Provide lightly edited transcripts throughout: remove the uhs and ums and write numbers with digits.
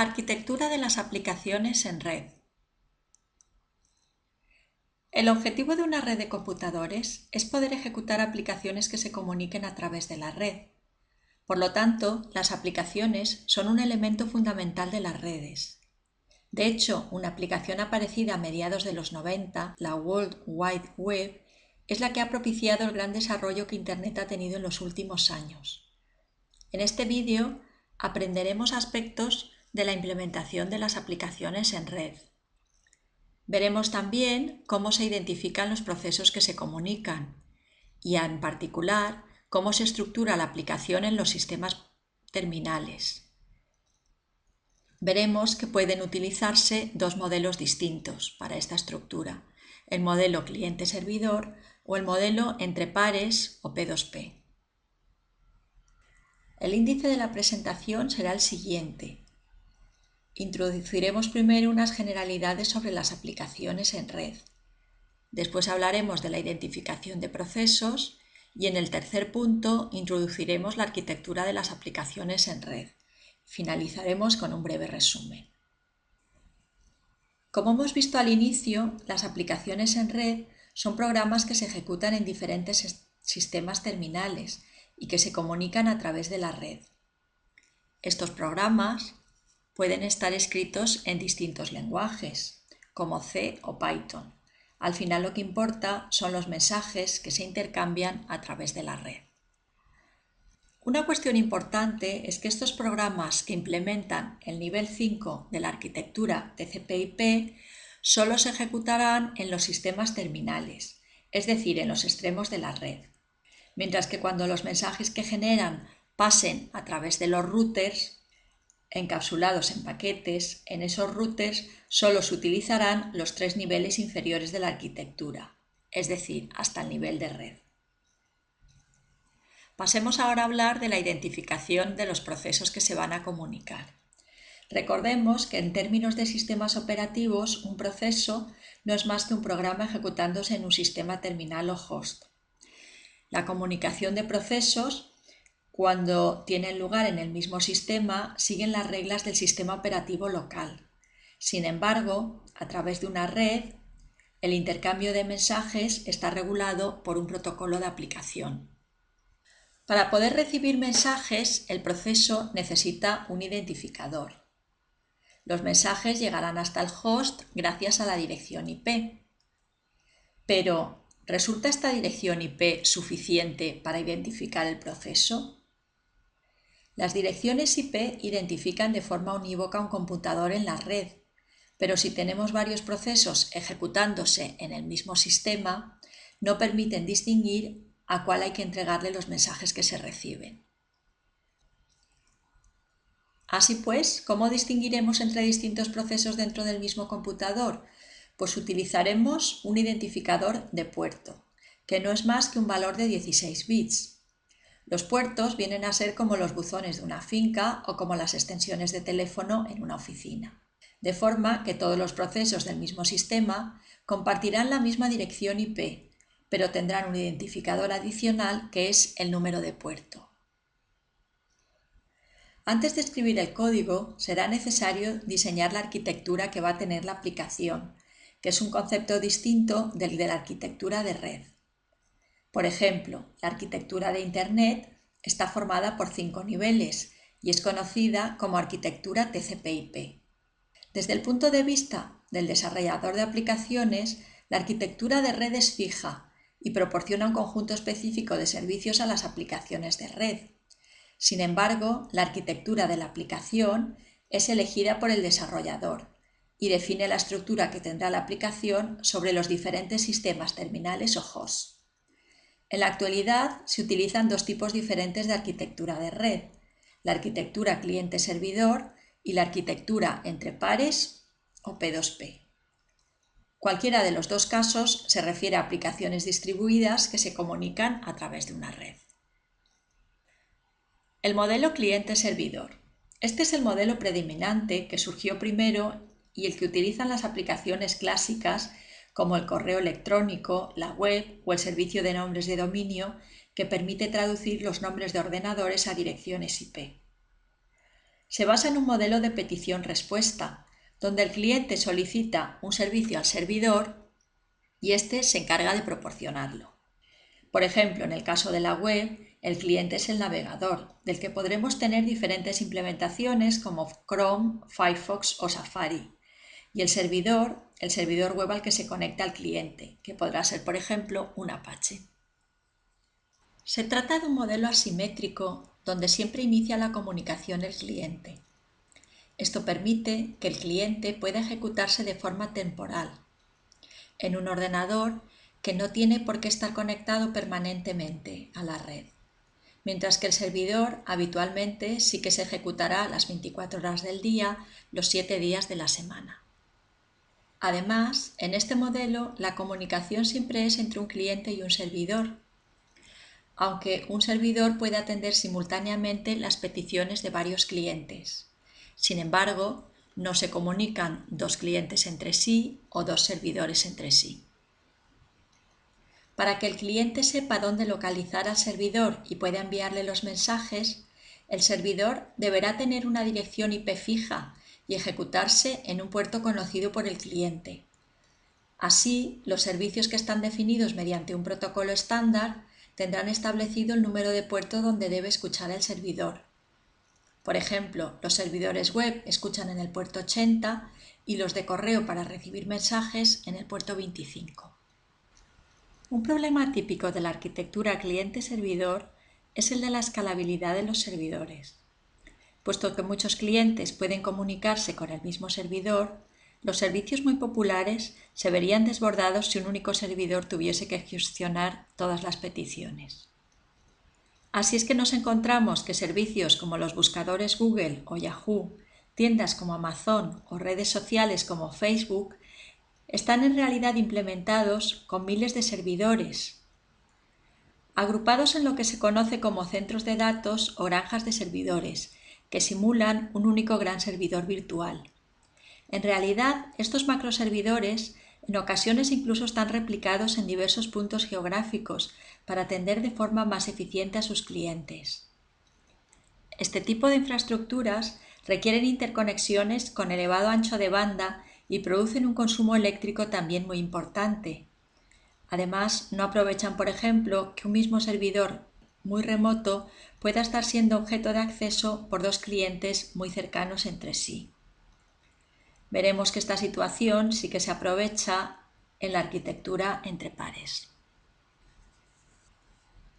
Arquitectura de las aplicaciones en red. El objetivo de una red de computadores es poder ejecutar aplicaciones que se comuniquen a través de la red. Por lo tanto, las aplicaciones son un elemento fundamental de las redes. De hecho, una aplicación aparecida a mediados de los 90, la World Wide Web, es la que ha propiciado el gran desarrollo que Internet ha tenido en los últimos años. En este vídeo aprenderemos aspectos de la implementación de las aplicaciones en red. Veremos también cómo se identifican los procesos que se comunican y, en particular, cómo se estructura la aplicación en los sistemas terminales. Veremos que pueden utilizarse dos modelos distintos para esta estructura, el modelo cliente-servidor o el modelo entre pares o P2P. El índice de la presentación será el siguiente. Introduciremos primero unas generalidades sobre las aplicaciones en red. Después hablaremos de la identificación de procesos y en el tercer punto introduciremos la arquitectura de las aplicaciones en red. Finalizaremos con un breve resumen. Como hemos visto al inicio, las aplicaciones en red son programas que se ejecutan en diferentes sistemas terminales y que se comunican a través de la red. Estos programas pueden estar escritos en distintos lenguajes, como C o Python. Al final lo que importa son los mensajes que se intercambian a través de la red. Una cuestión importante es que estos programas que implementan el nivel 5 de la arquitectura TCP/IP solo se ejecutarán en los sistemas terminales, es decir, en los extremos de la red. Mientras que cuando los mensajes que generan pasen a través de los routers encapsulados en paquetes, en esos routers solo se utilizarán los tres niveles inferiores de la arquitectura, es decir, hasta el nivel de red. Pasemos ahora a hablar de la identificación de los procesos que se van a comunicar. Recordemos que en términos de sistemas operativos, un proceso no es más que un programa ejecutándose en un sistema terminal o host. La comunicación de procesos, cuando tienen lugar en el mismo sistema, siguen las reglas del sistema operativo local. Sin embargo, a través de una red, el intercambio de mensajes está regulado por un protocolo de aplicación. Para poder recibir mensajes, el proceso necesita un identificador. Los mensajes llegarán hasta el host gracias a la dirección IP. Pero, ¿resulta esta dirección IP suficiente para identificar el proceso? Las direcciones IP identifican de forma unívoca un computador en la red, pero si tenemos varios procesos ejecutándose en el mismo sistema, no permiten distinguir a cuál hay que entregarle los mensajes que se reciben. Así pues, ¿cómo distinguiremos entre distintos procesos dentro del mismo computador? Pues utilizaremos un identificador de puerto, que no es más que un valor de 16 bits. Los puertos vienen a ser como los buzones de una finca o como las extensiones de teléfono en una oficina, de forma que todos los procesos del mismo sistema compartirán la misma dirección IP, pero tendrán un identificador adicional que es el número de puerto. Antes de escribir el código, será necesario diseñar la arquitectura que va a tener la aplicación, que es un concepto distinto del de la arquitectura de red. Por ejemplo, la arquitectura de Internet está formada por 5 niveles y es conocida como arquitectura TCP/IP. Desde el punto de vista del desarrollador de aplicaciones, la arquitectura de red es fija y proporciona un conjunto específico de servicios a las aplicaciones de red. Sin embargo, la arquitectura de la aplicación es elegida por el desarrollador y define la estructura que tendrá la aplicación sobre los diferentes sistemas terminales o hosts. En la actualidad se utilizan dos tipos diferentes de arquitectura de red, la arquitectura cliente-servidor y la arquitectura entre pares o P2P. Cualquiera de los dos casos se refiere a aplicaciones distribuidas que se comunican a través de una red. El modelo cliente-servidor. Este es el modelo predominante que surgió primero y el que utilizan las aplicaciones clásicas como el correo electrónico, la web o el servicio de nombres de dominio que permite traducir los nombres de ordenadores a direcciones IP. Se basa en un modelo de petición-respuesta, donde el cliente solicita un servicio al servidor y éste se encarga de proporcionarlo. Por ejemplo, en el caso de la web, el cliente es el navegador, del que podremos tener diferentes implementaciones como Chrome, Firefox o Safari. Y el servidor web al que se conecta al cliente, que podrá ser, por ejemplo, un Apache. Se trata de un modelo asimétrico donde siempre inicia la comunicación el cliente. Esto permite que el cliente pueda ejecutarse de forma temporal, en un ordenador que no tiene por qué estar conectado permanentemente a la red, mientras que el servidor habitualmente sí que se ejecutará las 24 horas del día, los 7 días de la semana. Además, en este modelo la comunicación siempre es entre un cliente y un servidor, aunque un servidor puede atender simultáneamente las peticiones de varios clientes. Sin embargo, no se comunican dos clientes entre sí o dos servidores entre sí. Para que el cliente sepa dónde localizar al servidor y pueda enviarle los mensajes, el servidor deberá tener una dirección IP fija y ejecutarse en un puerto conocido por el cliente. Así, los servicios que están definidos mediante un protocolo estándar tendrán establecido el número de puerto donde debe escuchar el servidor. Por ejemplo, los servidores web escuchan en el puerto 80 y los de correo para recibir mensajes en el puerto 25. Un problema típico de la arquitectura cliente-servidor es el de la escalabilidad de los servidores. Puesto que muchos clientes pueden comunicarse con el mismo servidor, los servicios muy populares se verían desbordados si un único servidor tuviese que gestionar todas las peticiones. Así es que nos encontramos que servicios como los buscadores Google o Yahoo, tiendas como Amazon o redes sociales como Facebook están en realidad implementados con miles de servidores, agrupados en lo que se conoce como centros de datos o granjas de servidores, que simulan un único gran servidor virtual. En realidad, estos macroservidores en ocasiones incluso están replicados en diversos puntos geográficos para atender de forma más eficiente a sus clientes. Este tipo de infraestructuras requieren interconexiones con elevado ancho de banda y producen un consumo eléctrico también muy importante. Además, no aprovechan, por ejemplo, que un mismo servidor muy remoto pueda estar siendo objeto de acceso por dos clientes muy cercanos entre sí. Veremos que esta situación sí que se aprovecha en la arquitectura entre pares.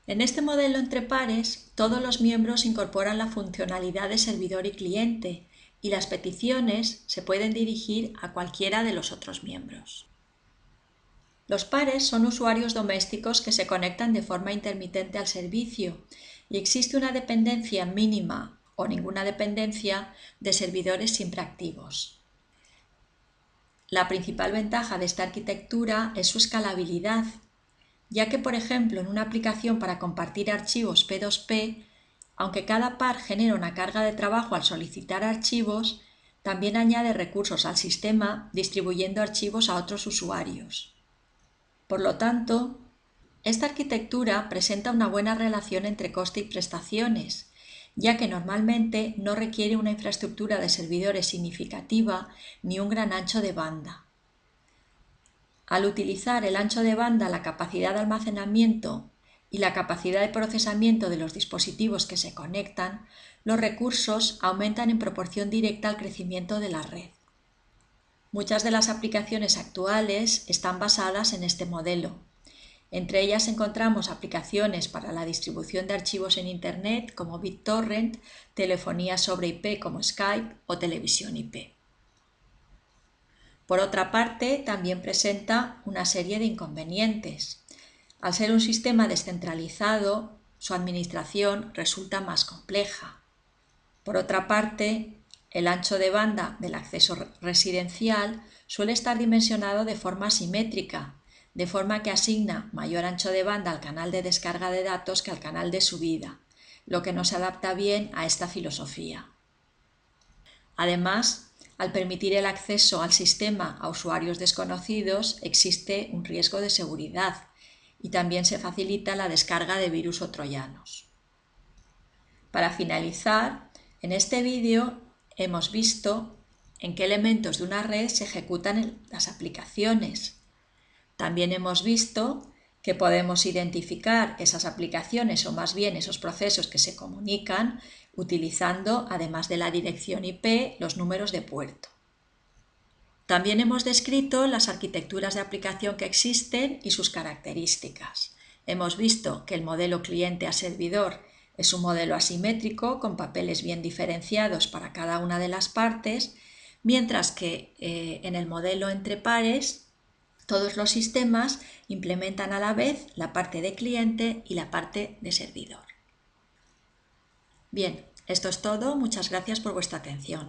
En este modelo entre pares, todos los miembros incorporan la funcionalidad de servidor y cliente, y las peticiones se pueden dirigir a cualquiera de los otros miembros. Los pares son usuarios domésticos que se conectan de forma intermitente al servicio y existe una dependencia mínima o ninguna dependencia de servidores siempre activos. La principal ventaja de esta arquitectura es su escalabilidad, ya que, por ejemplo, en una aplicación para compartir archivos P2P, aunque cada par genera una carga de trabajo al solicitar archivos, también añade recursos al sistema distribuyendo archivos a otros usuarios. Por lo tanto, esta arquitectura presenta una buena relación entre coste y prestaciones, ya que normalmente no requiere una infraestructura de servidores significativa ni un gran ancho de banda. Al utilizar el ancho de banda, la capacidad de almacenamiento y la capacidad de procesamiento de los dispositivos que se conectan, los recursos aumentan en proporción directa al crecimiento de la red. Muchas de las aplicaciones actuales están basadas en este modelo. Entre ellas encontramos aplicaciones para la distribución de archivos en Internet como BitTorrent, telefonía sobre IP como Skype o televisión IP. Por otra parte, también presenta una serie de inconvenientes. Al ser un sistema descentralizado, su administración resulta más compleja. Por otra parte, el ancho de banda del acceso residencial suele estar dimensionado de forma asimétrica, de forma que asigna mayor ancho de banda al canal de descarga de datos que al canal de subida, lo que no se adapta bien a esta filosofía. Además, al permitir el acceso al sistema a usuarios desconocidos, existe un riesgo de seguridad y también se facilita la descarga de virus o troyanos. Para finalizar, En este vídeo hemos visto en qué elementos de una red se ejecutan las aplicaciones. También hemos visto que podemos identificar esas aplicaciones o más bien esos procesos que se comunican utilizando, además de la dirección IP, los números de puerto. También hemos descrito las arquitecturas de aplicación que existen y sus características. Hemos visto que el modelo cliente a servidor es un modelo asimétrico con papeles bien diferenciados para cada una de las partes, mientras que en el modelo entre pares todos los sistemas implementan a la vez la parte de cliente y la parte de servidor. Bien, esto es todo. Muchas gracias por vuestra atención.